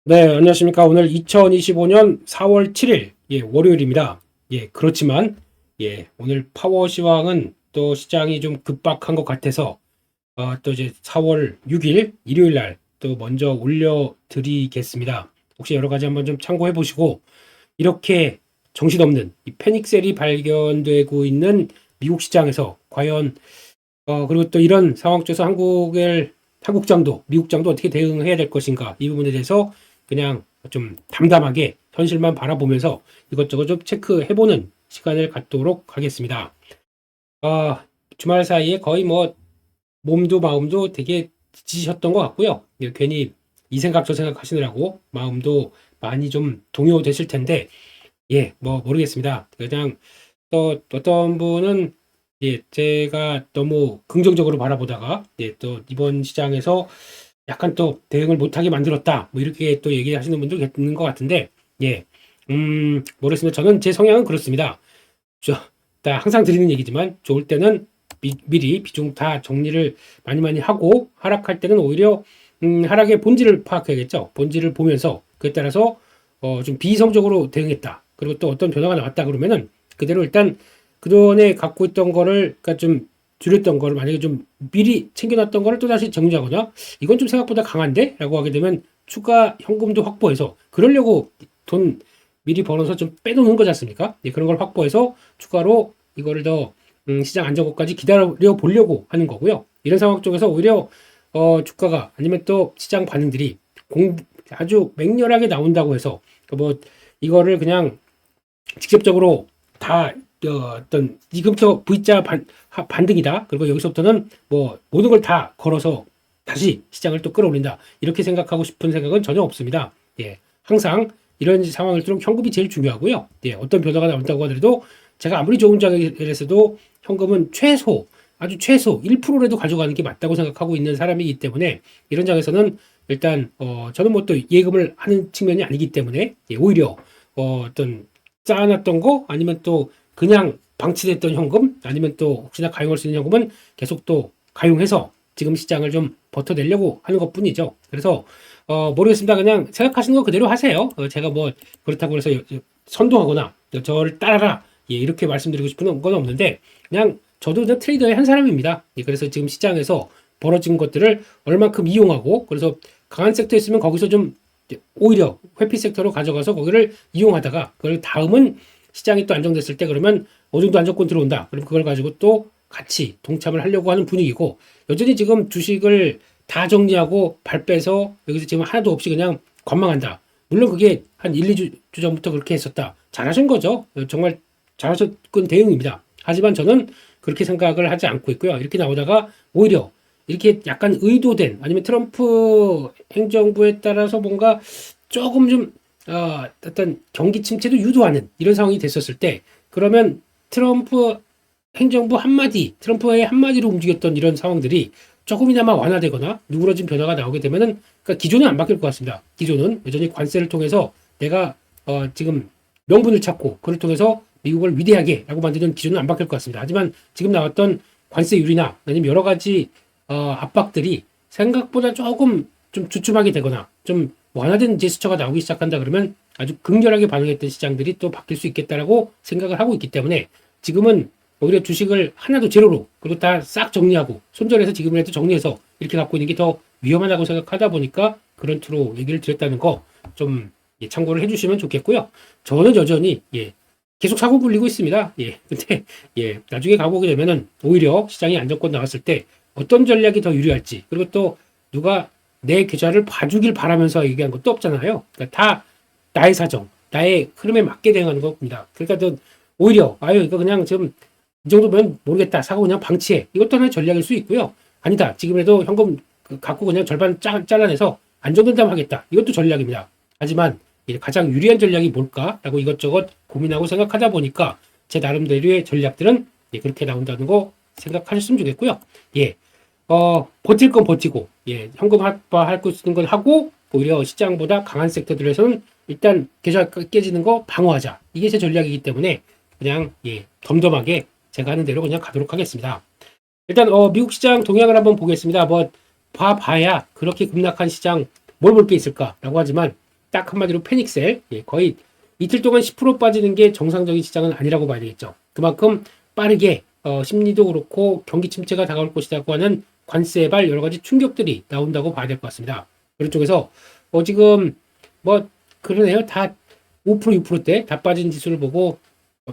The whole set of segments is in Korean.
네, 안녕하십니까. 오늘 2025년 4월 7일, 월요일입니다. 그렇지만, 오늘 파워 시황은 또 시장이 좀 급박한 것 같아서, 또 이제 4월 6일, 일요일 날 또 먼저 올려드리겠습니다. 혹시 여러 가지 한번 좀 참고해 보시고, 이렇게 정신없는 이 패닉셀이 발견되고 있는 미국 시장에서 과연, 그리고 또 이런 상황 속에서 한국장도, 미국장도 어떻게 대응해야 될 것인가, 이 부분에 대해서 그냥 좀 담담하게 현실만 바라보면서 이것저것 좀 체크해보는 시간을 갖도록 하겠습니다. 주말 사이에 거의 뭐 몸도 마음도 되게 지치셨던 것 같고요. 괜히 이 생각 저 생각 하시느라고 마음도 많이 좀 동요되실 텐데, 뭐 모르겠습니다. 그냥 또 어떤 분은 제가 너무 긍정적으로 바라보다가 또 이번 시장에서 약간 또 대응을 못하게 만들었다. 뭐 이렇게 또 얘기하시는 분도 있는 것 같은데, 예, 모르겠습니다. 저는 제 성향은 그렇습니다. 항상 드리는 얘기지만 좋을 때는 미리 비중 다 정리를 많이 하고 하락할 때는 오히려 하락의 본질을 파악해야겠죠. 본질을 보면서 그에 따라서 좀 비이성적으로 대응했다. 그리고 또 어떤 변화가 나왔다 그러면은 그대로 일단 그동안에 갖고 있던 거를 그러니까 좀 줄였던 거를 만약에 좀 미리 챙겨놨던 거를 또다시 정리하거나 이건 좀 생각보다 강한데? 라고 하게 되면 추가 현금도 확보해서 그러려고 돈 미리 벌어서 좀 빼놓는 거지 않습니까? 그런 걸 확보해서 추가로 이거를 더 시장 안정권까지 기다려 보려고 하는 거고요. 이런 상황 쪽에서 오히려 주가가 아니면 또 시장 반응들이 아주 맹렬하게 나온다고 해서 뭐 이거를 그냥 직접적으로 다 어떤 지금부터 V자 반등이다. 그리고 여기서부터는 뭐 모든 걸 다 걸어서 다시 시장을 또 끌어올린다. 이렇게 생각하고 싶은 생각은 전혀 없습니다. 항상 이런 상황일수록 현금이 제일 중요하고요. 어떤 변화가 나온다고 하더라도 제가 아무리 좋은 장에서도 현금은 아주 최소 1%라도 가져가는 게 맞다고 생각하고 있는 사람이기 때문에 이런 장에서는 일단 저는 뭐 또 예금을 하는 측면이 아니기 때문에 오히려 어떤 쌓아놨던 거 아니면 또 그냥 방치됐던 현금 아니면 또 혹시나 가용할 수 있는 현금은 계속 또 가용해서 지금 시장을 좀 버텨내려고 하는 것 뿐이죠. 그래서 모르겠습니다. 그냥 생각하시는 거 그대로 하세요. 제가 뭐 그렇다고 해서 선동하거나 저를 따라라 이렇게 말씀드리고 싶은 건 없는데 그냥 저도 트레이더의 한 사람입니다. 그래서 지금 시장에서 벌어진 것들을 얼만큼 이용하고 그래서 강한 섹터 있으면 거기서 좀 오히려 회피 섹터로 가져가서 거기를 이용하다가 그걸 다음은 시장이 또 안정됐을 때 그러면 어느 정도 안정권 들어온다. 그럼 그걸 가지고 또 같이 동참을 하려고 하는 분위기고 여전히 지금 주식을 다 정리하고 발 빼서 여기서 지금 하나도 없이 그냥 관망한다. 물론 그게 한 1, 2주 전부터 그렇게 했었다. 잘하신 거죠. 정말 잘하셨건 대응입니다. 하지만 저는 그렇게 생각을 하지 않고 있고요. 이렇게 나오다가 오히려 이렇게 약간 의도된 아니면 트럼프 행정부에 따라서 뭔가 조금 좀 어떤 경기 침체도 유도하는 이런 상황이 됐었을 때 그러면 트럼프 행정부 한마디, 트럼프의 한마디로 움직였던 이런 상황들이 조금이나마 완화되거나 누그러진 변화가 나오게 되면은 그러니까 기조는 안 바뀔 것 같습니다. 기조는 여전히 관세를 통해서 내가 지금 명분을 찾고 그를 통해서 미국을 위대하게라고 만드는 기조는 안 바뀔 것 같습니다. 하지만 지금 나왔던 관세 유리나 아니면 여러 가지 압박들이 생각보다 조금 좀 주춤하게 되거나 좀 완화된 제스처가 나오기 시작한다 그러면 아주 극렬하게 반응했던 시장들이 또 바뀔 수 있겠다라고 생각을 하고 있기 때문에 지금은 오히려 주식을 하나도 제로로 그리고 다 싹 정리하고 손절해서 지금이라도 정리해서 이렇게 갖고 있는 게 더 위험하다고 생각하다 보니까 그런 투로 얘기를 드렸다는 거 좀 참고를 해주시면 좋겠고요. 저는 여전히 계속 사고 굴리고 있습니다. 근데 나중에 가보게 되면은 오히려 시장이 안정권 나왔을 때 어떤 전략이 더 유리할지 그리고 또 누가 내 계좌를 봐주길 바라면서 얘기한 것도 없잖아요. 그러니까 다 나의 사정, 나의 흐름에 맞게 대응하는 겁니다. 그러니까 오히려 이거 그냥 지금 이 정도면 모르겠다 사고 그냥 방치해. 이것도 하나의 전략일 수 있고요. 아니다 지금이라도 현금 갖고 그냥 절반 잘라내서 안정된다면 하겠다. 이것도 전략입니다. 하지만 가장 유리한 전략이 뭘까라고 이것저것 고민하고 생각하다 보니까 제 나름대로의 전략들은 그렇게 나온다는 거 생각하셨으면 좋겠고요. 버틸 건 버티고, 현금 활발 수 있는 건 하고, 오히려 시장보다 강한 섹터들에서는 일단 계좌 깨지는 거 방어하자. 이게 제 전략이기 때문에 그냥, 덤덤하게 제가 하는 대로 그냥 가도록 하겠습니다. 일단, 미국 시장 동향을 한번 보겠습니다. 뭐, 봐봐야 그렇게 급락한 시장 뭘 볼 게 있을까라고 하지만, 딱 한마디로 패닉셀. 예, 거의 이틀 동안 10% 빠지는 게 정상적인 시장은 아니라고 봐야 되겠죠. 그만큼 빠르게 심리도 그렇고 경기 침체가 다가올 것이라고 하는 관세발 여러 가지 충격들이 나온다고 봐야 될 것 같습니다. 그런 쪽에서 지금 뭐 그러네요. 다 5% 6%대 다 빠진 지수를 보고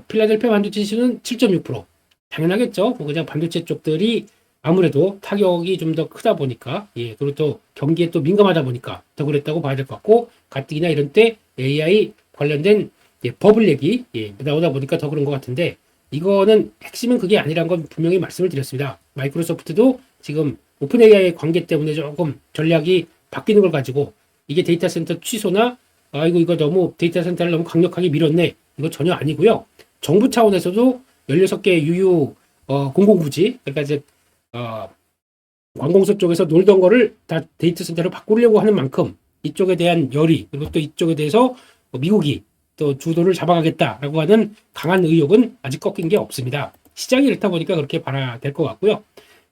필라델피아 반도체 지수는 7.6%. 당연하겠죠. 뭐 그냥 반도체 쪽들이 아무래도 타격이 좀 더 크다 보니까, 예, 그리고 또 경기에 또 민감하다 보니까 더 그랬다고 봐야 될 것 같고, 가뜩이나 이런 때 AI 관련된 버블 얘기 나오다 보니까 더 그런 것 같은데, 이거는 핵심은 그게 아니란 건 분명히 말씀을 드렸습니다. 마이크로소프트도 지금 오픈 AI 관계 때문에 조금 전략이 바뀌는 걸 가지고 이게 데이터 센터 취소나 아이고 이거 너무 데이터 센터를 너무 강력하게 밀었네, 이거 전혀 아니고요. 정부 차원에서도 16개 유유 공공부지, 그러니까 이제 관공서 쪽에서 놀던 거를 다 데이터 센터로 바꾸려고 하는 만큼 이쪽에 대한 열의, 그리고 또 이쪽에 대해서 미국이 또 주도를 잡아가겠다라고 하는 강한 의욕은 아직 꺾인 게 없습니다. 시장이 이렇다 보니까 그렇게 봐야 될 것 같고요.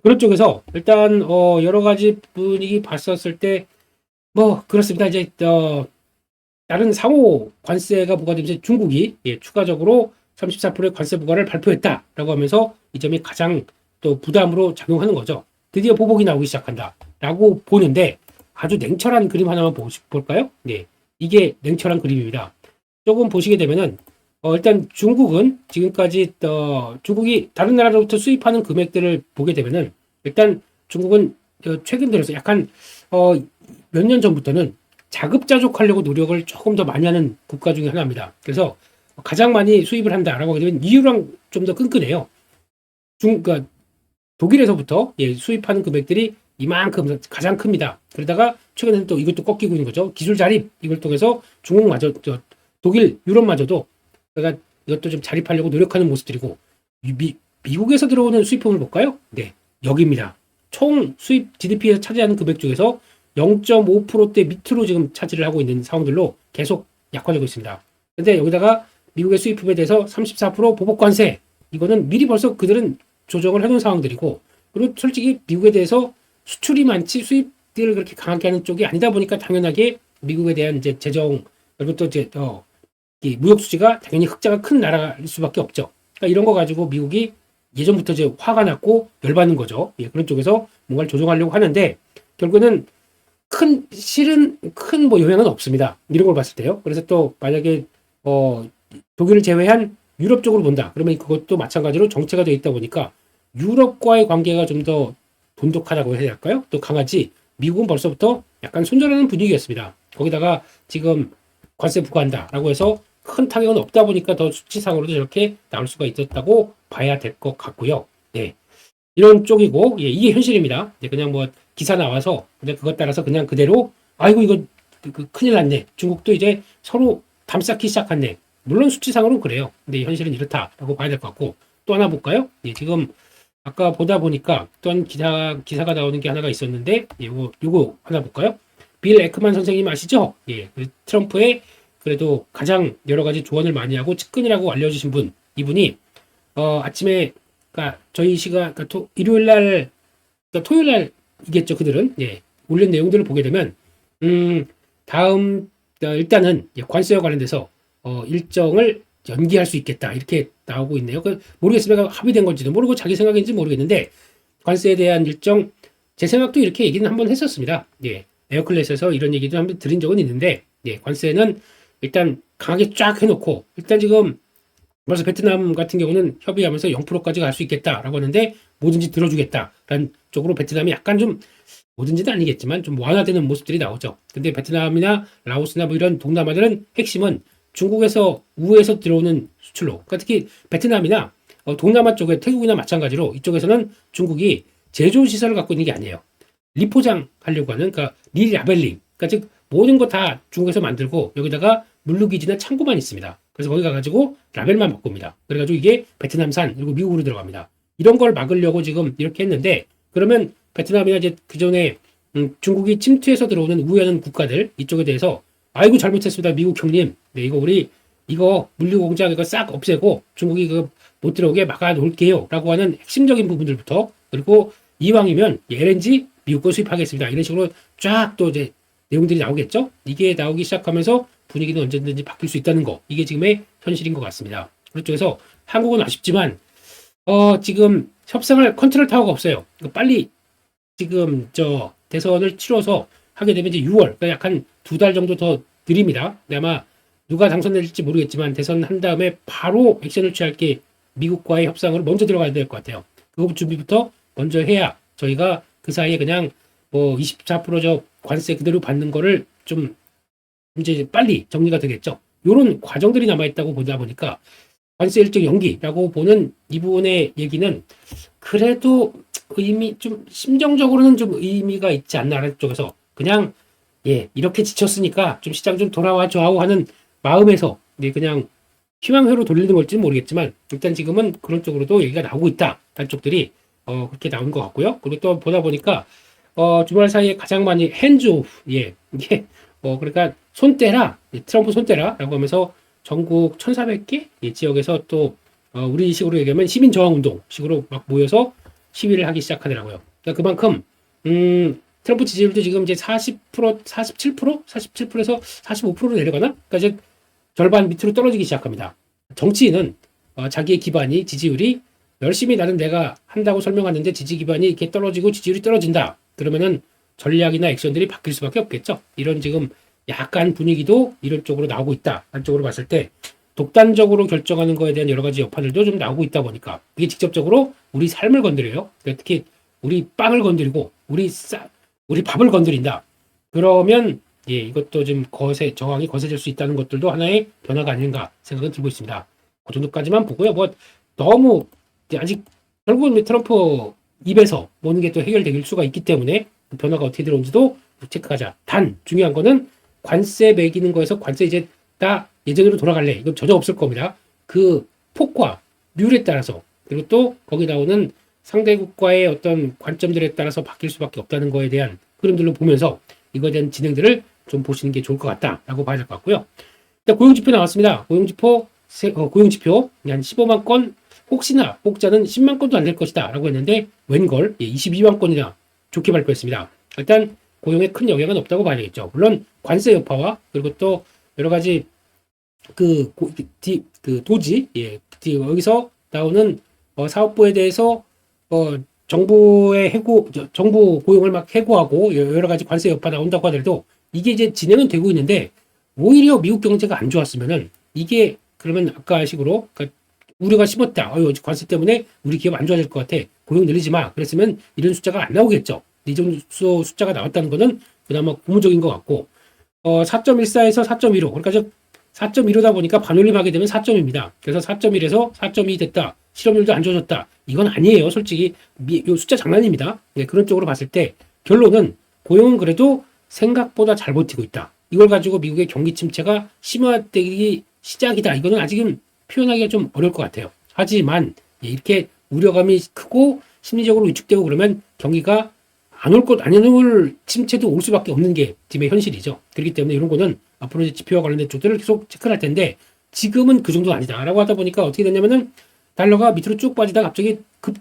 그런 쪽에서 일단 여러 가지 분위기 봤었을 때 뭐 그렇습니다. 이제 다른 상호 관세가 부과되면서 중국이 추가적으로 34%의 관세 부과를 발표했다라고 하면서 이 점이 가장 또 부담으로 작용하는 거죠. 드디어 보복이 나오기 시작한다라고 보는데 아주 냉철한 그림 하나만 볼까요? 네, 이게 냉철한 그림입니다. 조금 보시게 되면은 일단 중국은 지금까지 중국이 다른 나라로부터 수입하는 금액들을 보게 되면은 일단 중국은 최근 들어서 약간 몇 년 전부터는 자급자족하려고 노력을 조금 더 많이 하는 국가 중에 하나입니다. 그래서 가장 많이 수입을 한다라고 하게 되면 EU랑 좀 더 끈끈해요. 그러니까 독일에서부터 수입하는 금액들이 이만큼 가장 큽니다. 그러다가 최근에는 또 이것도 꺾이고 있는 거죠. 기술 자립, 이걸 통해서 중국마저, 독일, 유럽마저도 그러니까 이것도 좀 자립하려고 노력하는 모습들이고, 미국에서 들어오는 수입품을 볼까요? 네, 여기입니다. 총 수입 GDP에서 차지하는 금액 중에서 0.5%대 밑으로 지금 차지를 하고 있는 상황들로 계속 약화되고 있습니다. 근데 여기다가 미국의 수입품에 대해서 34% 보복 관세, 이거는 미리 벌써 그들은 조정을 해놓은 상황들이고, 그리고 솔직히 미국에 대해서 수출이 많지 수입들을 그렇게 강하게 하는 쪽이 아니다 보니까 당연하게 미국에 대한 이제 재정, 그리고 또 이제 이 무역 수지가 당연히 흑자가 큰 나라일 수밖에 없죠. 그러니까 이런 거 가지고 미국이 예전부터 이제 화가 났고 열받는 거죠. 그런 쪽에서 뭔가를 조정하려고 하는데 결국은 실은 큰 뭐 영향은 없습니다. 이런 걸 봤을 때요. 그래서 또 만약에 독일을 제외한 유럽 쪽으로 본다. 그러면 그것도 마찬가지로 정체가 되어 있다 보니까 유럽과의 관계가 좀 더 돈독하다고 해야 할까요? 또 강하지. 미국은 벌써부터 약간 손절하는 분위기였습니다. 거기다가 지금 관세 부과한다라고 해서 큰 타격은 없다 보니까 더 수치상으로도 저렇게 나올 수가 있었다고 봐야 될 것 같고요. 네, 이런 쪽이고, 이게 현실입니다. 그냥 뭐 기사 나와서 그냥 그것 따라서 그냥 그대로 아이고 이거 큰일 났네. 중국도 이제 서로 담쌓기 시작했네. 물론 수치상으로는 그래요. 근데 현실은 이렇다라고 봐야 될 것 같고, 또 하나 볼까요? 지금 아까 보다 보니까 어떤 기사가 나오는 게 하나가 있었는데, 요거 하나 볼까요? 빌 에크만 선생님 아시죠? 트럼프의 그래도 가장 여러 가지 조언을 많이 하고 측근이라고 알려주신 분, 이분이 아침에, 그러니까 저희 시간, 그러니까 일요일 날, 그러니까 토요일 날이겠죠. 그들은 올린 내용들을 보게 되면 다음 일단은 관세와 관련돼서 일정을 연기할 수 있겠다 이렇게 나오고 있네요. 모르겠습니다. 합의된 건지도 모르고 자기 생각인지 모르겠는데 관세에 대한 일정, 제 생각도 이렇게 얘기는 한번 했었습니다. 에어클래스에서 이런 얘기도 한번 드린 적은 있는데, 관세는 일단 강하게 쫙 해놓고, 일단 지금 벌써 베트남 같은 경우는 협의하면서 0%까지 갈 수 있겠다라고 하는데 뭐든지 들어주겠다라는 쪽으로 베트남이 약간 좀, 뭐든지는 아니겠지만 좀 완화되는 모습들이 나오죠. 근데 베트남이나 라오스나 뭐 이런 동남아들은 핵심은 중국에서 우에서 들어오는 수출로, 그러니까 특히 베트남이나 동남아 쪽에 태국이나 마찬가지로 이쪽에서는 중국이 제조 시설을 갖고 있는 게 아니에요. 리포장하려고 하는, 그러니까 리라벨링, 그러니까 즉 모든 거 다 중국에서 만들고 여기다가 물류기지나 창고만 있습니다. 그래서 거기 가가지고 라벨만 바꿉니다. 그래가지고 이게 베트남산 그리고 미국으로 들어갑니다. 이런 걸 막으려고 지금 이렇게 했는데, 그러면 베트남이나 이제 그전에 중국이 침투해서 들어오는 우회하는 국가들 이쪽에 대해서 아이고 잘못했습니다 미국 형님, 이거 물류 공장 이거 싹 없애고 중국이 그 못 들어오게 막아 놓을게요 라고 하는 핵심적인 부분들부터, 그리고 이왕이면 LNG 미국 거 수입하겠습니다 이런 식으로 쫙 또 이제 내용들이 나오겠죠. 이게 나오기 시작하면서 분위기는 언제든지 바뀔 수 있다는 거. 이게 지금의 현실인 것 같습니다. 그쪽에서 한국은 아쉽지만 지금 협상을 컨트롤 타워가 없어요. 빨리 지금 대선을 치러서 하게 되면 이제 6월, 그러니까 약 한 2달 정도 더 느립니다. 아마 누가 당선될지 모르겠지만 대선 한 다음에 바로 액션을 취할 게 미국과의 협상으로 먼저 들어가야 될 것 같아요. 그거 준비부터 먼저 해야 저희가 그 사이에 그냥 뭐 24% 관세 그대로 받는 거를 좀 이제 빨리 정리가 되겠죠. 이런 과정들이 남아있다고 보다 보니까 관세 일정 연기라고 보는 이 부분의 얘기는 그래도 좀 심정적으로는 좀 의미가 있지 않나라는 쪽에서 그냥 이렇게 지쳤으니까 좀 시장 좀 돌아와줘 하는 마음에서 그냥 희망회로 돌리는 걸지는 모르겠지만 일단 지금은 그런 쪽으로도 얘기가 나오고 있다. 다른 쪽들이 그렇게 나온 것 같고요. 그리고 또 보다 보니까 주말 사이에 가장 많이 핸즈오프 이게 그러니까 손 떼라 트럼프 손 떼라라고 하면서 전국 1,400개 지역에서 또 우리 식으로 얘기하면 시민 저항 운동 식으로 막 모여서 시위를 하기 시작하더라고요. 그러니까 그만큼 트럼프 지지율도 지금 이제 40%, 47%, 47%에서 45%로 내려가나? 그러니까 이제 절반 밑으로 떨어지기 시작합니다. 정치인은 자기의 기반이 지지율이 열심히 나는 내가 한다고 설명하는데 지지 기반이 이렇게 떨어지고 지지율이 떨어진다. 그러면은 전략이나 액션들이 바뀔 수밖에 없겠죠. 이런 지금 약간 분위기도 이런 쪽으로 나오고 있다. 한쪽으로 봤을 때 독단적으로 결정하는 거에 대한 여러 가지 여파들도 좀 나오고 있다 보니까 이게 직접적으로 우리 삶을 건드려요. 그러니까 특히 우리 빵을 건드리고 우리 밥을 건드린다. 그러면 이것도 좀 저항이 거세질 수 있다는 것들도 하나의 변화가 아닌가 생각은 들고 있습니다. 그 정도까지만 보고요. 뭐 너무 아직 결국은 트럼프 입에서 모든 게 또 해결될 수가 있기 때문에 그 변화가 어떻게 들어온지도 체크하자. 단 중요한 거는 관세 매기는 거에서 관세 이제 다 예전으로 돌아갈래. 이건 전혀 없을 겁니다. 그 폭과 률에 따라서 그리고 또 거기 나오는 상대국과의 어떤 관점들에 따라서 바뀔 수밖에 없다는 거에 대한 흐름들로 보면서 이거에 대한 진행들을 좀 보시는 게 좋을 것 같다라고 봐야 될 것 같고요. 일단 고용지표 나왔습니다. 고용지표 한 15만 건 혹시나 혹자는 10만 건도 안 될 것이다 라고 했는데 웬걸 22만 건이나 좋게 발표했습니다. 일단 고용에 큰 영향은 없다고 봐야 되겠죠. 물론 관세 여파와 그리고 또 여러 가지 도지 여기서 나오는 사업부에 대해서 정부 고용을 막 해고하고 여러 가지 관세 여파 나온다고 하더라도 이게 이제 진행은 되고 있는데 오히려 미국 경제가 안 좋았으면은 이게 그러면 아까 식으로 그러니까 우려가 심었다. 관세 때문에 우리 기업 안 좋아질 것 같아. 고용 늘리지 마. 그랬으면 이런 숫자가 안 나오겠죠. 이 정도 숫자가 나왔다는 거는 그나마 고무적인 것 같고 4.14에서 4.15 그러니까 4.15다 보니까 반올림하게 되면 4점입니다. 그래서 4.1에서 4.2 됐다. 실업률도 안 좋아졌다. 이건 아니에요. 솔직히 요 숫자 장난입니다. 그런 쪽으로 봤을 때 결론은 고용은 그래도 생각보다 잘 버티고 있다. 이걸 가지고 미국의 경기 침체가 심화되기 시작이다. 이거는 아직은 표현하기가 좀 어려울 것 같아요. 하지만 이렇게 우려감이 크고 심리적으로 위축되고 그러면 경기가 안 올 침체도 올 수밖에 없는 게 지금의 현실이죠. 그렇기 때문에 이런 거는 앞으로 이제 지표와 관련된 쪽들을 계속 체크를 할 텐데 지금은 그 정도는 아니다라고 하다 보니까 어떻게 됐냐면은 달러가 밑으로 쭉 빠지다가 갑자기 급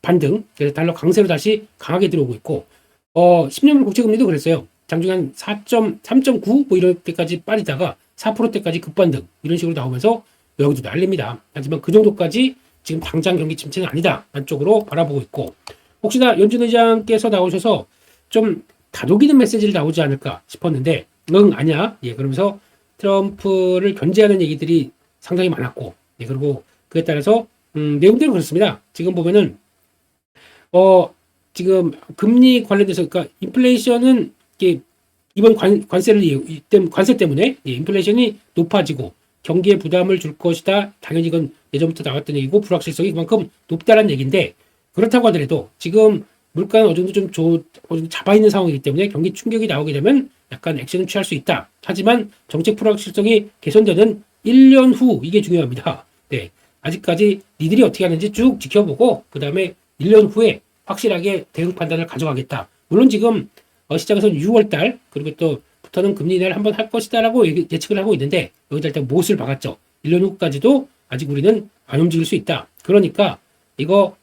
반등, 그래서 달러 강세로 다시 강하게 들어오고 있고 10년물 국채금리도 그랬어요. 장중에 한 3.9 뭐 이럴 때까지 빠지다가 4%대까지 급반등 이런 식으로 나오면서 여기도 난립니다. 하지만 그 정도까지 지금 당장 경기 침체는 아니다. 한쪽으로 바라보고 있고 혹시나 연준 의장께서 나오셔서 좀 다독이는 메시지를 나오지 않을까 싶었는데 아니야. 그러면서 트럼프를 견제하는 얘기들이 상당히 많았고 그리고 그에 따라서 내용대로 그렇습니다. 지금 보면은 지금 금리 관련돼서 그러니까 인플레이션은 이번 관세 때문에 인플레이션이 높아지고 경기에 부담을 줄 것이다. 당연히 이건 예전부터 나왔던 얘기고 불확실성이 그만큼 높다는 얘기인데 그렇다고 하더라도 지금 물가는 어느 정도 좀 잡아 있는 상황이기 때문에 경기 충격이 나오게 되면 약간 액션을 취할 수 있다. 하지만 정책 불확실성이 개선되는 1년 후 이게 중요합니다. 아직까지 니들이 어떻게 하는지 쭉 지켜보고 그 다음에 1년 후에 확실하게 대응 판단을 가져가겠다. 물론 지금 시장에서는 6월달 그리고 또부터는 금리 인하를 한번 할 것이다라고 예측을 하고 있는데 여기다 일단 못을 박았죠. 1년 후까지도 아직 우리는 안 움직일 수 있다. 그러니까 이거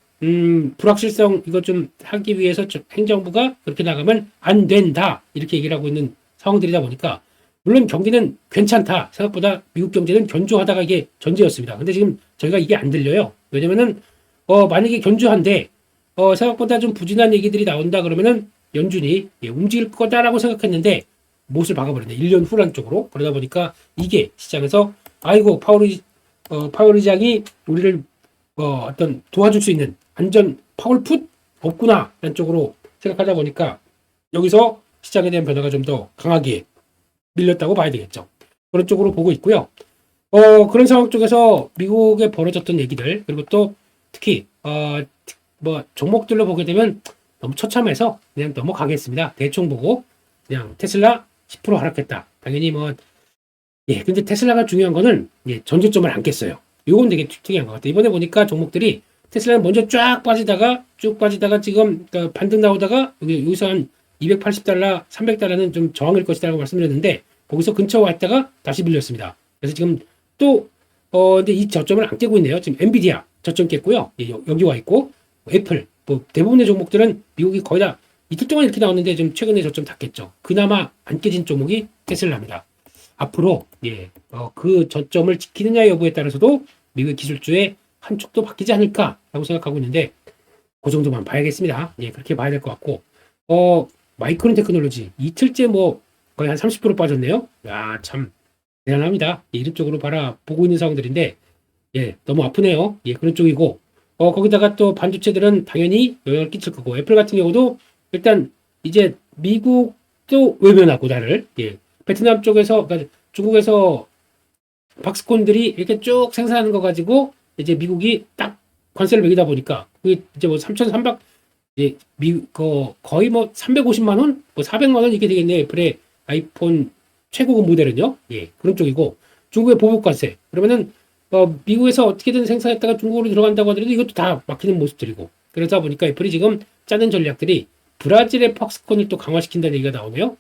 불확실성 이거 좀 하기 위해서 행정부가 그렇게 나가면 안 된다 이렇게 얘기를 하고 있는 상황들이다 보니까 물론 경기는 괜찮다 생각보다 미국 경제는 견조하다가 이게 전제였습니다. 근데 지금 저희가 이게 안 들려요. 왜냐면은 만약에 견조한데 생각보다 좀 부진한 얘기들이 나온다 그러면은 연준이 움직일 거다라고 생각했는데 못을 박아버리네. 1년 후란 쪽으로. 그러다 보니까 이게 시장에서 아이고 파월 의장이 우리를 어떤 도와줄 수 있는 안전 파월풋 없구나 라는 쪽으로 생각하다 보니까 여기서 시장에 대한 변화가 좀 더 강하게 밀렸다고 봐야 되겠죠. 그런 쪽으로 보고 있고요. 그런 상황 쪽에서 미국에 벌어졌던 얘기들 그리고 또 특히 뭐 종목들로 보게 되면 너무 처참해서 그냥 넘어가겠습니다. 대충 보고 그냥 테슬라 10% 하락했다. 당연히 근데 테슬라가 중요한 거는 전저점을 안 깼어요. 이건 되게 특이한 것 같아요. 이번에 보니까 종목들이 테슬라는 먼저 쭉 빠지다가 지금 그러니까 반등 나오다가 여기서 한 280달러, 300달러는 좀 저항일 것이라고 말씀드렸는데 거기서 근처 왔다가 다시 밀렸습니다. 그래서 지금 또 근데 이 저점을 안 깨고 있네요. 지금 엔비디아 저점 깼고요. 여기 와 있고 애플 대부분의 종목들은 미국이 거의 다 이틀 동안 이렇게 나왔는데 좀 최근에 저점 다 깼죠. 그나마 안 깨진 종목이 테슬라입니다. 앞으로 그 저점을 지키느냐 여부에 따라서도 미국의 기술주의 한 축도 바뀌지 않을까라고 생각하고 있는데 그 정도만 봐야겠습니다. 그렇게 봐야 될 것 같고 마이크론 테크놀로지 이틀째 거의 한 30% 빠졌네요. 야, 참 대단합니다. 이런 쪽으로 바라보고 있는 상황들인데 너무 아프네요. 그런 쪽이고 거기다가 또 반도체들은 당연히 영향을 끼칠 거고 애플 같은 경우도 일단 이제 미국도 외면하고 나를 베트남 쪽에서 그러니까 중국에서 박스콘들이 이렇게 쭉 생산하는 거 가지고 이제 미국이 딱 관세를 매기다 보니까 그게 이제 3,300 거의 350만 원, 400만 원 이렇게 되겠네요. 애플의 아이폰 최고급 모델은요. 그런 쪽이고 중국의 보복 관세. 그러면은 미국에서 어떻게든 생산했다가 중국으로 들어간다고 하더라도 이것도 다 막히는 모습들이고 그러다 보니까 애플이 지금 짜는 전략들이 브라질의 팍스콘을 또 강화시킨다는 얘기가 나오네요.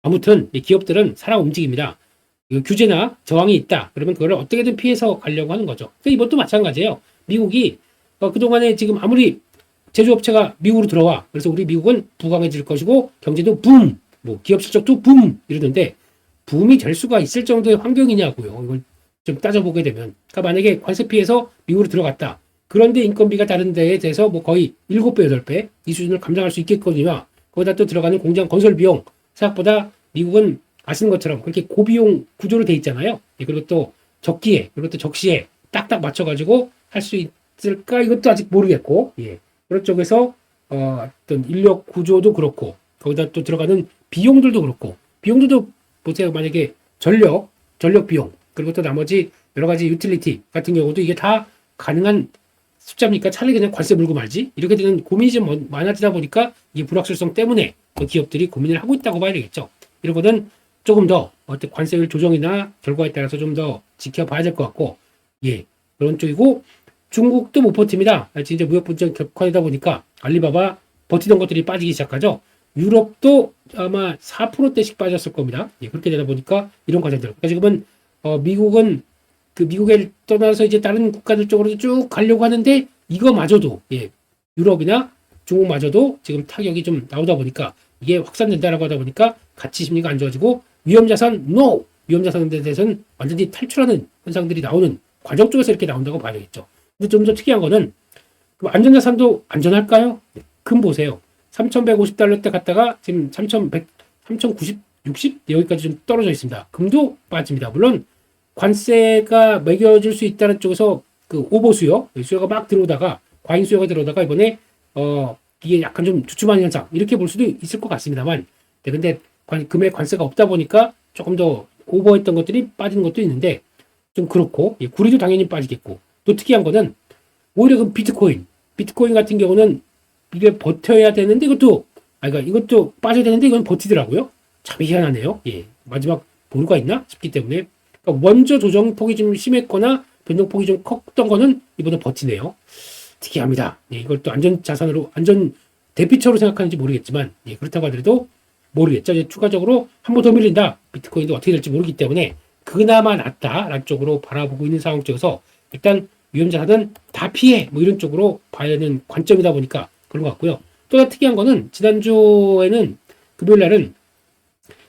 아무튼 기업들은 살아 움직입니다. 규제나 저항이 있다. 그러면 그걸 어떻게든 피해서 가려고 하는 거죠. 이것도 마찬가지예요. 미국이 그동안에 지금 아무리 제조업체가 미국으로 들어와. 그래서 우리 미국은 부강해질 것이고 경제도 붐, 기업 실적도 붐 이러는데 붐이 될 수가 있을 정도의 환경이냐고요. 이걸 좀 따져보게 되면. 그러니까 만약에 관세 피해서 미국으로 들어갔다. 그런데 인건비가 다른 데에 대해서 거의 7배, 8배 이 수준을 감당할 수 있겠거든요. 거기다 또 들어가는 공장 건설 비용 생각보다 미국은 아시는 것처럼 그렇게 고비용 구조로 돼 있잖아요. 그리고 또 적기에 그리고 또 적시에 딱딱 맞춰가지고 할 수 있을까 이것도 아직 모르겠고 그런 쪽에서 어떤 인력 구조도 그렇고 거기다 또 들어가는 비용들도 그렇고 비용들도 보세요. 만약에 전력 비용 그리고 또 나머지 여러 가지 유틸리티 같은 경우도 이게 다 가능한 숫자입니까? 차라리 그냥 관세 물고 말지 이렇게 되는 고민이 좀 많아지다 보니까 이게 불확실성 때문에 기업들이 고민을 하고 있다고 봐야 되겠죠. 이런 거는 조금 더 어떤 관세율 조정이나 결과에 따라서 좀 더 지켜봐야 될 것 같고 그런 쪽이고 중국도 못 버팁니다. 이제 무역 분쟁 격화되다 보니까 알리바바 버티던 것들이 빠지기 시작하죠. 유럽도 아마 4%대씩 빠졌을 겁니다. 그렇게 되다 보니까 이런 과정들. 그러니까 지금은 미국은 미국에 떠나서 이제 다른 국가들 쪽으로 쭉 가려고 하는데 이거마저도 유럽이나 중국마저도 지금 타격이 좀 나오다 보니까 이게 확산된다라고 하다 보니까 가치 심리가 안 좋아지고 위험자산 NO! 위험자산에 대해서는 완전히 탈출하는 현상들이 나오는 과정 쪽에서 이렇게 나온다고 봐야 되겠죠. 근데 좀 더 특이한 거는 안전자산도 안전할까요? 금 보세요. 3,150달러대 갔다가 지금 3,100, 3,090, 60 여기까지 좀 떨어져 있습니다. 금도 빠집니다. 물론 관세가 매겨질 수 있다는 쪽에서 오버 수요가 막 들어오다가 과잉 수요가 들어오다가 이번에 이게 약간 좀 주춤한 현상 이렇게 볼 수도 있을 것 같습니다만 근데 금에 관세가 없다 보니까 조금 더 오버했던 것들이 빠지는 것도 있는데 좀 그렇고 구리도 당연히 빠지겠고 또 특이한 거는 오히려 그 비트코인 같은 경우는 이게 버텨야 되는데 이것도 빠져야 되는데 이건 버티더라고요. 참 희한하네요. 마지막 보루가 있나 싶기 때문에 그러니까 먼저 조정폭이 좀 심했거나 변동폭이 좀 컸던 거는 이번에 버티네요. 특이합니다. 이걸 또 안전자산으로 안전 대피처로 생각하는지 모르겠지만 그렇다고 하더라도 모르겠죠. 이제 추가적으로 한 번 더 밀린다. 비트코인도 어떻게 될지 모르기 때문에 그나마 낫다라는 쪽으로 바라보고 있는 상황 쪽에서 일단 위험자산은 다 피해 뭐 이런 쪽으로 봐야 되는 관점이다 보니까 그런 것 같고요. 또 하나 특이한 거는 지난주에는 금요일 날은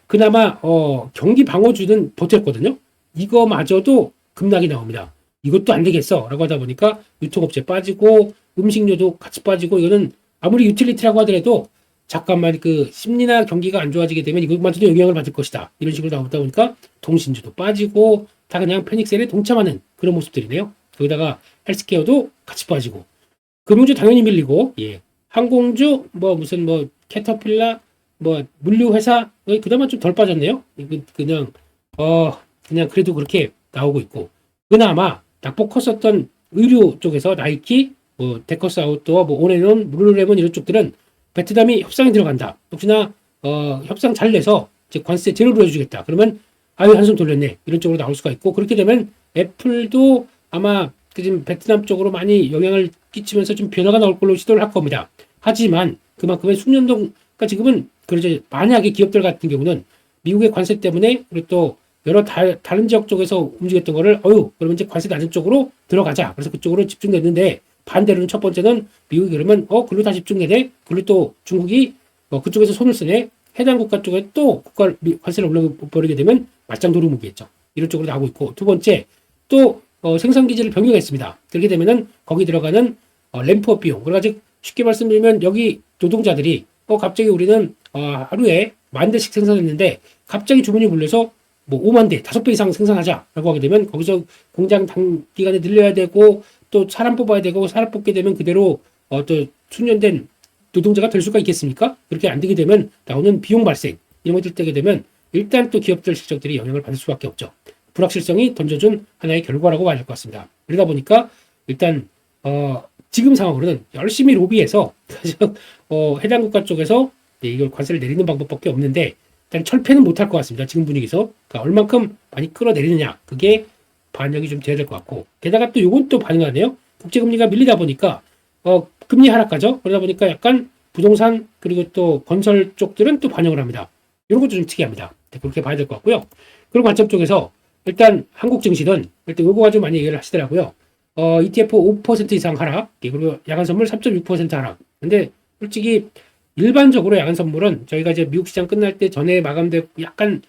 그나마 경기 방어주는 버텼거든요. 이거마저도 급락이 나옵니다. 이것도 안 되겠어 라고 하다 보니까 유통업체 빠지고 음식료도 같이 빠지고 이거는 아무리 유틸리티라고 하더라도 잠깐만 그 심리나 경기가 안 좋아지게 되면 이것마저도 영향을 받을 것이다. 이런 식으로 나오다 보니까 통신주도 빠지고 다 그냥 패닉셀에 동참하는 그런 모습들이네요. 거기다가 헬스케어도 같이 빠지고 금융주 당연히 밀리고 예. 항공주 뭐 무슨 뭐 캐터필라 뭐 물류회사 그나마 좀 덜 빠졌네요. 그냥 그냥 그래도 그렇게 나오고 있고 그나마 낙폭 컸었던 의류 쪽에서 나이키 뭐 데커스 아웃도어 뭐 온앤온 룰루레몬 이런 쪽들은 베트남이 협상에 들어간다. 혹시나 협상 잘 내서 이제 관세 제로로 해주겠다. 그러면 아유 한숨 돌렸네 이런 쪽으로 나올 수가 있고 그렇게 되면 애플도 아마 지금 베트남 쪽으로 많이 영향을 끼치면서 좀 변화가 나올 걸로 시도를 할 겁니다. 하지만 그만큼의 숙련도 그러니까 지금은 그러죠. 만약에 기업들 같은 경우는 미국의 관세 때문에 그리고 또 여러 다른 지역 쪽에서 움직였던 거를 그러면 이제 관세 낮은 쪽으로 들어가자. 그래서 그쪽으로 집중됐는데 반대로는 첫 번째는 미국이 그러면 글로 다 집중되네. 그리고 또 중국이 그쪽에서 손을 쓰네. 해당 국가 쪽에 또 국가 관세를 올려버리게 되면 맞짱 도루묵이겠죠. 이런 쪽으로 나오고 있고 두 번째 또 생산 기지를 변경했습니다. 그렇게 되면은 거기 들어가는 램프업 비용. 그래가지고 쉽게 말씀드리면 여기 노동자들이 갑자기 우리는 하루에 10,000대씩 생산했는데 갑자기 주문이 몰려서 뭐 50,000대, 5배 이상 생산하자라고 하게 되면 거기서 공장 단기간에 늘려야 되고 또 사람 뽑아야 되고 사람 뽑게 되면 그대로 또 숙련된 노동자가 될 수가 있겠습니까? 그렇게 안 되게 되면 나오는 비용 발생 이런 것들 되게 되면 일단 또 기업들 실적들이 영향을 받을 수밖에 없죠. 불확실성이 던져준 하나의 결과라고 봐야 할 것 같습니다. 그러다 보니까 일단 지금 상황으로는 열심히 로비해서 해당 국가 쪽에서 이걸 관세를 내리는 방법밖에 없는데 일단 철폐는 못할 것 같습니다. 지금 분위기에서 그러니까 얼만큼 많이 끌어내리느냐 그게 반영이 좀 돼야 될 것 같고 게다가 또 요건 또 반응하네요. 국제금리가 밀리다 보니까 금리 하락하죠. 그러다 보니까 약간 부동산 그리고 또 건설 쪽들은 또 반영을 합니다. 이런 것도 좀 특이합니다. 그렇게 봐야 될 것 같고요. 그런 관점 쪽에서 일단 한국 증시는 일단 요거 가지고 많이 얘기를 하시더라고요. ETF 5% 이상 하락 그리고 야간 선물 3.6% 하락. 근데 솔직히 일반적으로 야간 선물은 저희가 이제 미국 시장 끝날 때 전에 마감되고 약간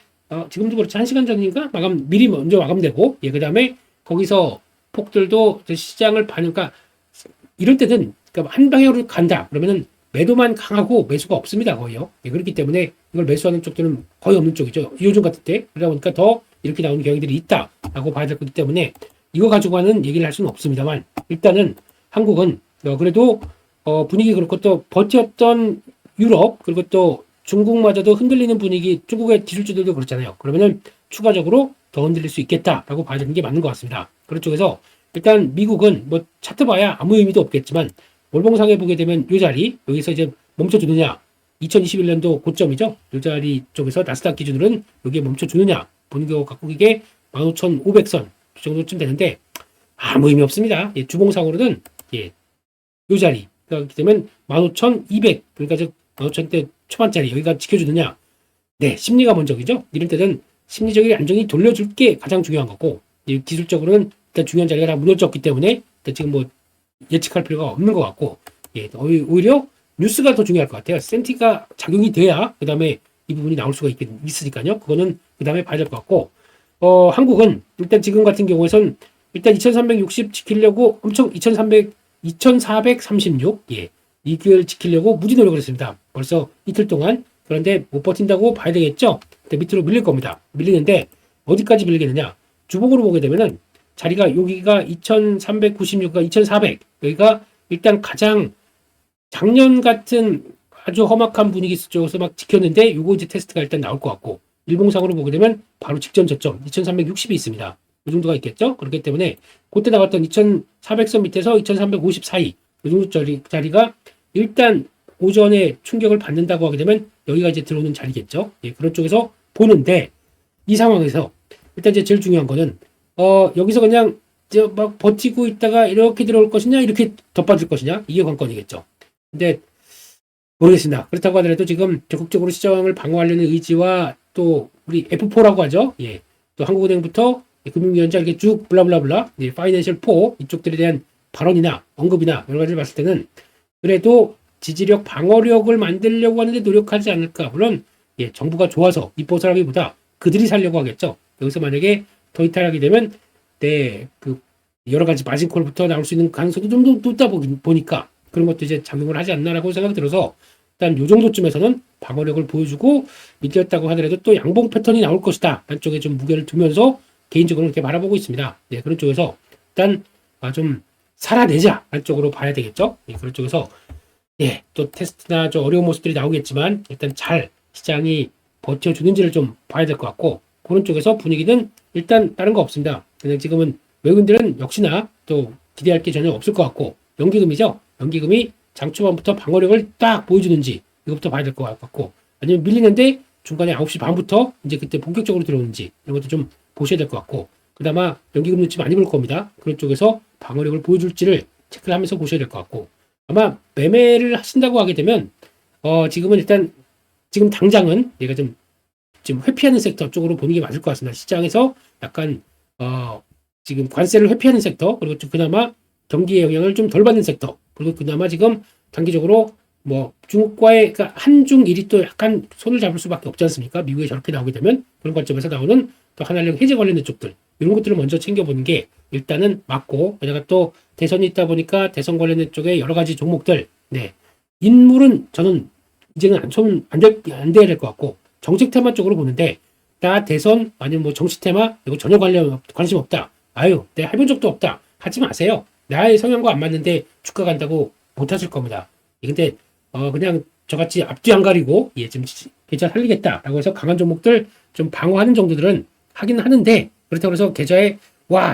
지금도 그렇지 1시간 전이니까 미리 먼저 마감되고 그다음에 거기서 폭들도 시장을 그러니까 이럴 때는 그러니까 한 방향으로 간다 그러면은 매도만 강하고 매수가 없습니다 거의요. 그렇기 때문에 이걸 매수하는 쪽들은 거의 없는 쪽이죠. 요즘 같은 때 그러다 보니까 더 이렇게 나오는 경향들이 있다라고 봐야 될 거기 때문에 이거 가지고 하는 얘기를 할 수는 없습니다만 일단은 한국은 그래도 분위기 그렇고 또 버텼던 유럽 그리고 또 중국마저도 흔들리는 분위기 중국의 기술주들도 그렇잖아요. 그러면은 추가적으로 더 흔들릴 수 있겠다라고 봐야 되는 게 맞는 것 같습니다. 그런 쪽에서 일단 미국은 뭐 차트 봐야 아무 의미도 없겠지만 월봉상에 보게 되면 이 자리 여기서 이제 멈춰주느냐 2021년도 고점이죠. 이 자리 쪽에서 나스닥 기준으로는 여기에 멈춰주느냐 보는 거 갖고 이게 15,500선 정도쯤 되는데 아무 의미 없습니다. 주봉상으로는 이 자리 그렇기 때문에 15,200 그러니까 즉 15,000대 초반짜리 여기가 지켜주느냐 심리가 먼저이죠. 이런 때는 심리적인 안정이 돌려줄 게 가장 중요한 거고 기술적으로는 일단 중요한 자리가 다 무너졌기 때문에 지금 뭐 예측할 필요가 없는 것 같고 오히려 뉴스가 더 중요할 것 같아요. 센티가 작용이 돼야 그 다음에 이 부분이 나올 수가 있으니까요. 그거는 그 다음에 봐야 될 것 같고 한국은 일단 지금 같은 경우에선 일단 2360 지키려고 엄청 2436 이걸 지키려고 무지 노력을 했습니다. 벌써 이틀 동안. 그런데 못 버틴다고 봐야 되겠죠. 밑으로 밀릴 겁니다. 밀리는데 어디까지 밀리겠느냐. 주봉으로 보게 되면은 자리가 여기가 2396과 2400 여기가 일단 가장 작년 같은 아주 험악한 분위기 쪽에서 막 지켰는데 요거 이제 테스트가 일단 나올 것 같고 일봉상으로 보게 되면 바로 직전 저점 2360이 있습니다. 이 정도가 있겠죠. 그렇기 때문에 그때 나왔던 2400선 밑에서 2350 사이 이 정도 자리가 일단 오전에 충격을 받는다고 하게 되면 여기가 이제 들어오는 자리겠죠. 그런 쪽에서 보는데 이 상황에서 일단 이제 제일 중요한 거는 여기서 그냥 이제 막 버티고 있다가 이렇게 들어올 것이냐 이렇게 덧받을 것이냐 이게 관건이겠죠. 근데 모르겠습니다. 그렇다고 하더라도 지금 적극적으로 시장을 방어하려는 의지와 또 우리 F4라고 하죠. 또 한국은행부터 금융위원장 이렇게 쭉 블라블라블라 파이낸셜 4 이쪽들에 대한 발언이나 언급이나 여러 가지를 봤을 때는 그래도 지지력 방어력을 만들려고 하는데 노력하지 않을까. 물론 정부가 좋아서 이뻐서라기보다 그들이 살려고 하겠죠. 여기서 만약에 더 이탈하게 되면 그 여러 가지 마진콜부터 나올 수 있는 가능성도 좀 더 높다 보니까 그런 것도 이제 작용을 하지 않나라고 생각이 들어서 일단 요 정도쯤에서는 방어력을 보여주고 밀렸다고 하더라도 또 양봉 패턴이 나올 것이다. 한쪽에 좀 무게를 두면서 개인적으로 이렇게 바라보고 있습니다. 그런 쪽에서 일단 좀 살아내자 한쪽으로 봐야 되겠죠. 그런 쪽에서 또 테스트나 좀 어려운 모습들이 나오겠지만 일단 잘 시장이 버텨주는지를 좀 봐야 될 것 같고 그런 쪽에서 분위기는 일단 다른 거 없습니다. 그냥 지금은 외국인들은 역시나 또 기대할 게 전혀 없을 것 같고 연기금이죠. 연기금이 장 초반부터 방어력을 딱 보여주는지 이것부터 봐야 될 것 같고 아니면 밀리는데 중간에 9시 반부터 이제 그때 본격적으로 들어오는지 이런 것도 좀 보셔야 될 것 같고 그나마 연기금 눈치 많이 볼 겁니다. 그런 쪽에서 방어력을 보여줄지를 체크를 하면서 보셔야 될 것 같고 아마 매매를 하신다고 하게 되면 지금은 일단 지금 당장은 얘가 좀 회피하는 섹터 쪽으로 보는 게 맞을 것 같습니다. 시장에서 약간 지금 관세를 회피하는 섹터 그리고 좀 그나마 경기의 영향을 좀 덜 받는 섹터 그리고 그나마 지금 단기적으로 뭐 중국과의 그러니까 한중일이 또 약간 손을 잡을 수밖에 없지 않습니까? 미국에 저렇게 나오게 되면 그런 관점에서 나오는 또 하나령 해제 관련된 쪽들 이런 것들을 먼저 챙겨보는 게 일단은 맞고 게다가 또 대선이 있다 보니까 대선 관련된 쪽에 여러 가지 종목들 인물은 저는 이제는 안 돼야 될 것 같고 정책 테마 쪽으로 보는데 나 대선 아니면 뭐 정치 테마 이거 전혀 관심 없다. 아유 내가 해본 적도 없다. 하지 마세요. 나의 성향과 안 맞는데 주가 간다고 못 하실 겁니다. 근데 그냥 저같이 앞뒤 안 가리고 지금 계좌 살리겠다라고 해서 강한 종목들 좀 방어하는 정도들은 하긴 하는데 그렇다고 해서 계좌에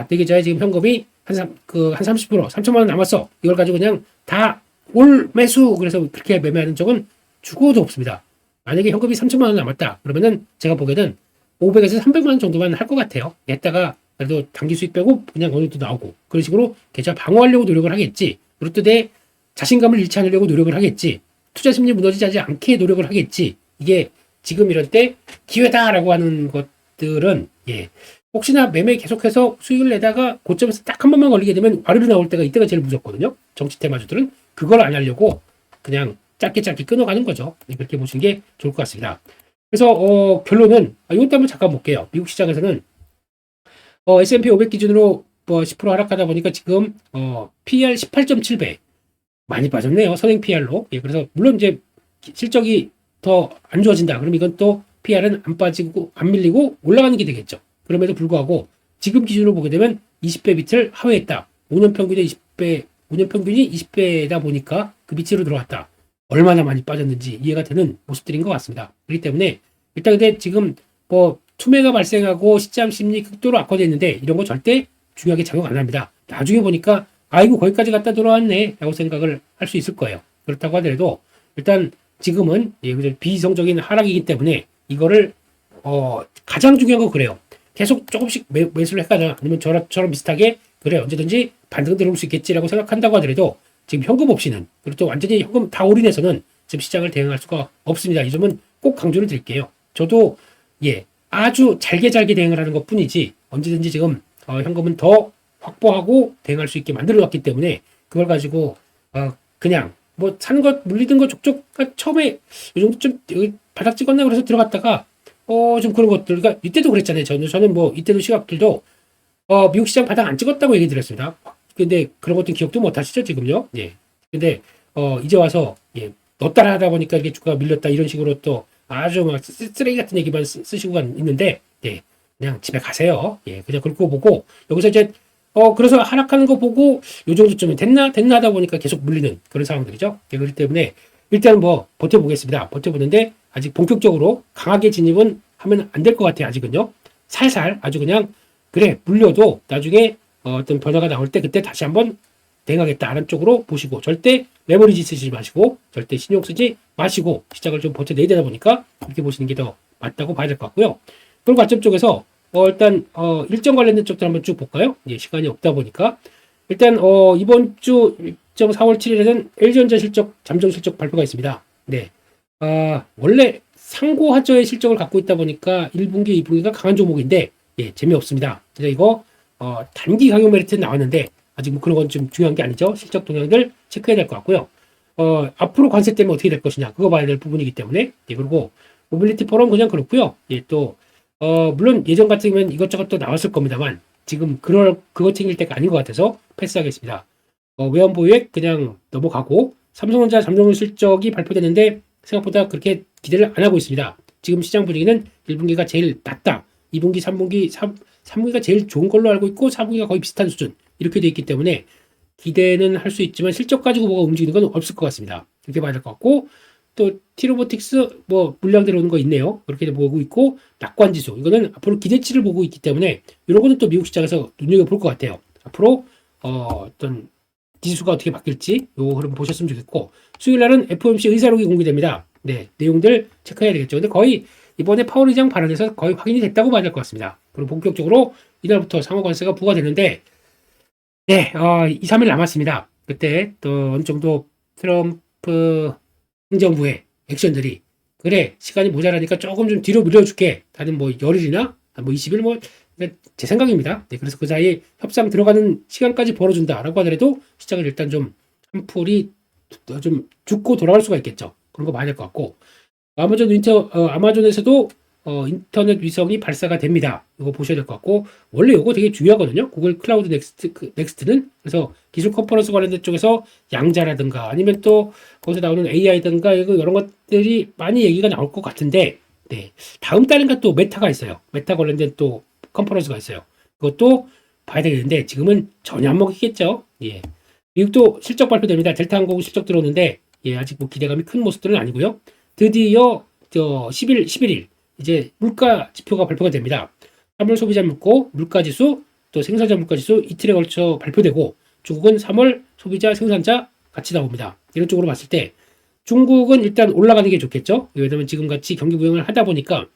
내 계좌에 지금 현금이 한 30% 3천만 원 남았어. 이걸 가지고 그냥 다 올 매수 그래서 그렇게 매매하는 적은 죽어도 없습니다. 만약에 현금이 3천만 원 남았다. 그러면은 제가 보기에는 500에서 300만 원 정도만 할 것 같아요. 했다가 그래도 단기 수익 빼고 그냥 어느 정도 나오고 그런 식으로 계좌 방어하려고 노력을 하겠지. 그리고 또 내 자신감을 잃지 않으려고 노력을 하겠지. 투자 심리 무너지지 않게 노력을 하겠지. 이게 지금 이럴 때 기회다라고 하는 것들은 혹시나 매매 계속해서 수익을 내다가 고점에서 딱 한 번만 걸리게 되면 와르르 나올 때가 이때가 제일 무섭거든요. 정치 테마주들은 그걸 안 하려고 그냥 짧게 끊어가는 거죠. 그렇게 보시는 게 좋을 것 같습니다. 그래서 결론은 이것도 한번 잠깐 볼게요. 미국 시장에서는 S&P 500 기준으로 10% 하락하다 보니까 지금 PER 18.7배 많이 빠졌네요. 선행 PER로. 그래서 물론 이제 실적이 더 안 좋아진다. 그럼 이건 또 PER은 안 빠지고 안 밀리고 올라가는 게 되겠죠. 그럼에도 불구하고 지금 기준으로 보게 되면 20배 밑을 하회했다. 5년 평균이 20배다 보니까 그 밑으로 들어왔다. 얼마나 많이 빠졌는지 이해가 되는 모습들인 것 같습니다. 그렇기 때문에 일단 근데 지금 투매가 발생하고 시장 심리 극도로 악화됐는데 이런 거 절대 중요하게 작용 안 합니다. 나중에 보니까 아이고 거기까지 갔다 돌아왔네 라고 생각을 할 수 있을 거예요. 그렇다고 하더라도 일단 지금은 비이성적인 하락이기 때문에 이거를 가장 중요한 거 그래요. 계속 조금씩 매수를 해가나 아니면 저런 비슷하게 그래 언제든지 반등 들어올 수 있겠지라고 생각한다고 하더라도 지금 현금 없이는 그리고 또 완전히 현금 다 올인해서는 지금 시장을 대응할 수가 없습니다. 이 점은 꼭 강조를 드릴게요. 저도 아주 잘게 대응을 하는 것 뿐이지 언제든지 지금 현금은 더 확보하고 대응할 수 있게 만들어 놨기 때문에 그걸 가지고 그냥 사는 것 물리던 거 족족 처음에 이 정도 좀 바닥 찍었나 그래서 들어갔다가 좀 그런 것들 그러니까 이때도 그랬잖아요. 저는 이때도 시각들도 미국 시장 바닥 안 찍었다고 얘기 드렸습니다. 근데 그런 것도 기억도 못 하시죠 지금요? 근데 이제 와서 너 따라 하다 보니까 이게 주가가 밀렸다 이런 식으로 또 아주 막 쓰레기 같은 얘기만 쓰시고 있는데 그냥 집에 가세요. 그냥 그렇게 보고 여기서 이제 그래서 하락하는 거 보고 요 정도쯤은 됐나 하다 보니까 계속 물리는 그런 상황들이죠. 그렇기 때문에 일단 버텨보겠습니다. 버텨보는데 아직 본격적으로 강하게 진입은 하면 안 될 것 같아요. 아직은요. 살살 아주 그냥 그래 물려도 나중에 어떤 변화가 나올 때 그때 다시 한번 대응하겠다는 쪽으로 보시고 절대 레버리지 쓰지 마시고 절대 신용 쓰지 마시고 시장을 좀 버텨내야 되다 보니까 이렇게 보시는 게 더 맞다고 봐야 될 것 같고요. 그런 관점 쪽에서 일단 일정 관련된 쪽들 한번 쭉 볼까요? 시간이 없다 보니까 일단 이번 주 일정 4월 7일에는 LG전자 실적 잠정 실적 발표가 있습니다. 원래 상고하저의 실적을 갖고 있다 보니까 1분기, 2분기가 강한 종목인데 예, 재미없습니다. 그래서 이거 단기 강요 메리트 나왔는데 아직 뭐 그런 건 좀 중요한 게 아니죠. 실적 동향들 체크해야 될 것 같고요. 앞으로 관세 때문에 어떻게 될 것이냐 그거 봐야 될 부분이기 때문에 예, 그리고 모빌리티 포럼 그냥 그렇고요. 예, 또 물론 예전 같으면 이것저것 또 나왔을 겁니다만 지금 그거 챙길 때가 아닌 것 같아서 패스하겠습니다. 외환 보유액 그냥 넘어가고 삼성전자 잠정 실적이 발표됐는데 생각보다 그렇게 기대를 안 하고 있습니다. 지금 시장 분위기는 1분기가 제일 낮다. 2분기, 3분기가 제일 좋은 걸로 알고 있고 4분기가 거의 비슷한 수준 이렇게 돼 있기 때문에 기대는 할 수 있지만 실적 가지고 뭐가 움직이는 건 없을 것 같습니다. 이렇게 봐야 될 것 같고 또 티로보틱스 뭐 물량 들어오는 거 있네요. 그렇게 보고 있고 낙관 지수 이거는 앞으로 기대치를 보고 있기 때문에 이런 거는 또 미국 시장에서 눈여겨볼 것 같아요. 앞으로 어떤 지수가 어떻게 바뀔지 요거 흐름 보셨으면 좋겠고 수요일 날은 FOMC 의사록이 공개됩니다. 네, 내용들 체크해야 되겠죠. 근데 거의 이번에 파월 의장 발언에서 거의 확인이 됐다고 봐야 될 것 같습니다. 그리고 본격적으로 이날부터 상호 관세가 부과되는데 네, 2, 3일 남았습니다. 그때 또 어느 정도 트럼프 행정부의 액션들이 그래 시간이 모자라니까 조금 좀 뒤로 밀어줄게. 다른 뭐 열일이나 뭐 20일 뭐 제 생각입니다. 네, 그래서 그 사이에 협상 들어가는 시간까지 벌어준다라고 하더라도 시장을 일단 좀 한풀이 좀 죽고 돌아갈 수가 있겠죠. 그런 거 봐야 될 것 같고 아마존에서도 인터넷 위성이 발사가 됩니다. 이거 보셔야 될 것 같고 원래 이거 되게 중요하거든요. 구글 클라우드 넥스트는 그래서 기술 컨퍼런스 관련된 쪽에서 양자라든가 아니면 또 거기서 나오는 AI든가 이거 이런 것들이 많이 얘기가 나올 것 같은데 네, 다음 달인가 또 메타가 있어요. 메타 관련된 또 컨퍼런스가 있어요. 그것도 봐야 되겠는데 지금은 전혀 안 먹히겠죠. 예. 미국도 실적 발표됩니다. 델타 항공 실적 들어오는데 예, 아직 뭐 기대감이 큰 모습들은 아니고요. 드디어 11일 이제 물가 지표가 발표가 됩니다. 3월 소비자 물가 지수 또 생산자 물가 지수 이틀에 걸쳐 발표되고 중국은 3월 소비자 생산자 같이 나옵니다. 이런 쪽으로 봤을 때 중국은 일단 올라가는 게 좋겠죠. 왜냐하면 지금 같이 경기 부양을 하다 보니까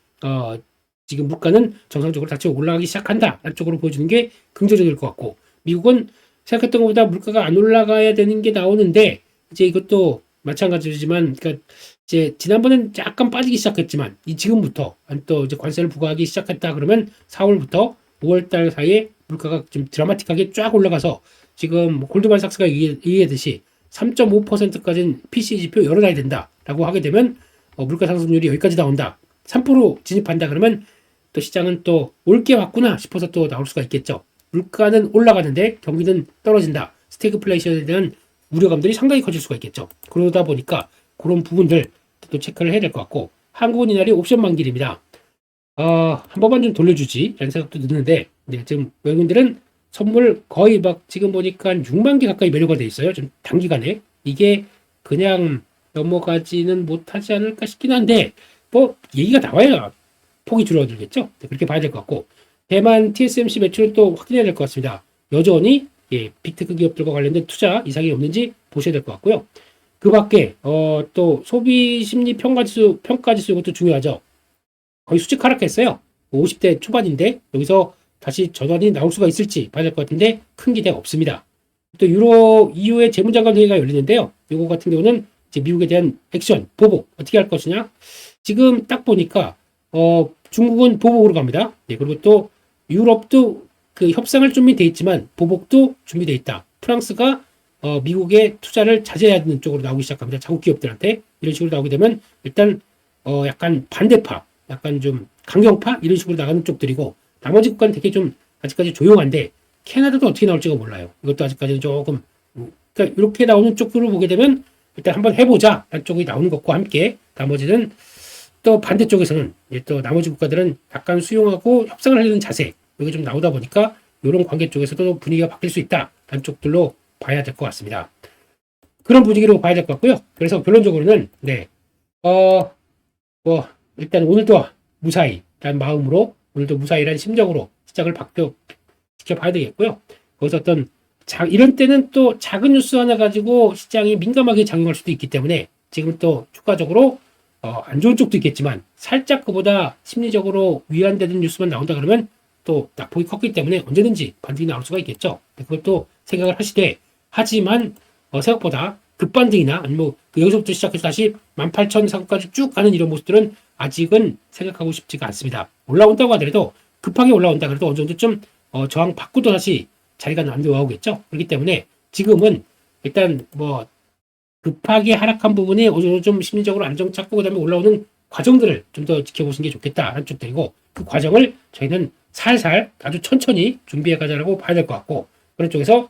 지금 물가는 정상적으로 다시 올라가기 시작한다. 라는 쪽으로 보여주는 게 긍정적일 것 같고 미국은 생각했던 것보다 물가가 안 올라가야 되는 게 나오는데 이제 이것도 마찬가지지만 그러니까 이제 지난번엔 약간 빠지기 시작했지만 이 지금부터 또 이제 관세를 부과하기 시작했다 그러면 4월부터 5월달 사이에 물가가 좀 드라마틱하게 쫙 올라가서 지금 골드만삭스가 얘기했듯이 3.5%까지는 PCE 지표 열어놔야 된다라고 하게 되면 물가 상승률이 여기까지 나온다. 3% 진입한다 그러면 또 시장은 또 올게 왔구나 싶어서 또 나올 수가 있겠죠. 물가는 올라가는데 경기는 떨어진다. 스태그플레이션에 대한 우려감들이 상당히 커질 수가 있겠죠. 그러다 보니까 그런 부분들 또 체크를 해야 될 것 같고 한국은 이날이 옵션 만기입니다. 한 번만 좀 돌려주지 라는 생각도 드는데 네, 지금 외국인들은 선물 거의 막 지금 보니까 6만 개 가까이 매료가 돼 있어요. 좀 단기간에 이게 그냥 넘어가지는 못하지 않을까 싶긴 한데 뭐 얘기가 나와야 폭이 줄어들겠죠. 네, 그렇게 봐야 될 것 같고 대만 TSMC 매출은 또 확인해야 될 것 같습니다. 여전히 빅테크 기업들과 관련된 투자 이상이 없는지 보셔야 될 것 같고요. 그 밖에 또 소비 심리 평가지수 이것도 중요하죠. 거의 수직 하락했어요. 50대 초반인데 여기서 다시 전환이 나올 수가 있을지 봐야 될 것 같은데 큰 기대가 없습니다. 또 유로 EU의 재무장관 회의가 열리는데요. 이거 같은 경우는 이제 미국에 대한 액션, 보복 어떻게 할 것이냐. 지금 딱 보니까 중국은 보복으로 갑니다. 네, 그리고 또 유럽도 그 협상할 준비돼 있지만 보복도 준비돼 있다. 프랑스가 미국의 투자를 자제하는 쪽으로 나오기 시작합니다. 자국 기업들한테 이런 식으로 나오게 되면 일단 약간 반대파, 약간 좀 강경파 이런 식으로 나가는 쪽들이고 나머지 국가는 되게 좀 아직까지 조용한데 캐나다도 어떻게 나올지가 몰라요. 이것도 아직까지는 조금 그러니까 이렇게 나오는 쪽으로 보게 되면 일단 한번 해보자 라는 쪽이 나오는 것과 함께 나머지는 또 반대쪽에서는 또 나머지 국가들은 약간 수용하고 협상을 하려는 자세 이게 좀 나오다 보니까 이런 관계 쪽에서도 분위기가 바뀔 수 있다 라는 쪽들로 봐야 될 것 같습니다. 그런 분위기로 봐야 될 것 같고요. 그래서 결론적으로는 뭐 일단 오늘도 무사히라는 마음으로 오늘도 무사히라는 심정으로 시작을 지켜봐야 되겠고요. 거기서 어떤 이런 때는 또 작은 뉴스 하나 가지고 시장이 민감하게 작용할 수도 있기 때문에 지금 또 추가적으로 안 좋은 쪽도 있겠지만 살짝 그보다 심리적으로 위안되는 뉴스만 나온다 그러면 또 낙폭이 컸기 때문에 언제든지 반등이 나올 수가 있겠죠. 그것도 생각을 하시되 하지만 생각보다 급반등이나 아니면 뭐 여기서부터 시작해서 다시 18,000 상까지 쭉 가는 이런 모습들은 아직은 생각하고 싶지가 않습니다. 올라온다고 하더라도 급하게 올라온다 그래도 어느 정도 좀 저항 받고도 다시 자리가 나오겠죠. 그렇기 때문에 지금은 일단 뭐 급하게 하락한 부분이 어느 정도 좀 심리적으로 안정 찾고 그다음에 올라오는 과정들을 좀 더 지켜보시는 게 좋겠다라는 쪽들이고, 그 과정을 저희는 살살 아주 천천히 준비해 가자라고 봐야 될 것 같고, 그런 쪽에서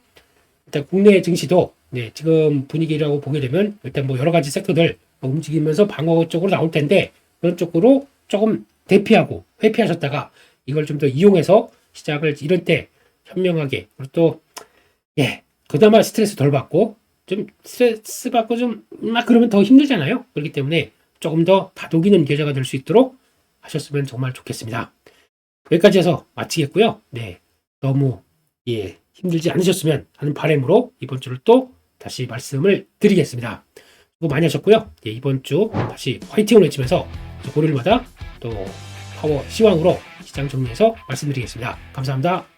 일단 국내 증시도 지금 분위기라고 보게 되면 일단 뭐 여러 가지 섹터들 움직이면서 방어 쪽으로 나올 텐데, 그런 쪽으로 조금 대피하고 회피하셨다가 이걸 좀 더 이용해서 시작을 이런 때 현명하게, 그리고 또 그나마 스트레스 덜 받고, 좀 스트레스 받고 좀 막 그러면 더 힘들잖아요. 그렇기 때문에 조금 더 다독이는 계좌가 될 수 있도록 하셨으면 정말 좋겠습니다. 여기까지 해서 마치겠고요. 너무 힘들지 않으셨으면 하는 바람으로 이번 주를 또 다시 말씀을 드리겠습니다. 수고 많이 하셨고요. 이번 주 다시 화이팅을 외치면서 고릴마다 또 파워 시황으로 시장 정리해서 말씀드리겠습니다. 감사합니다.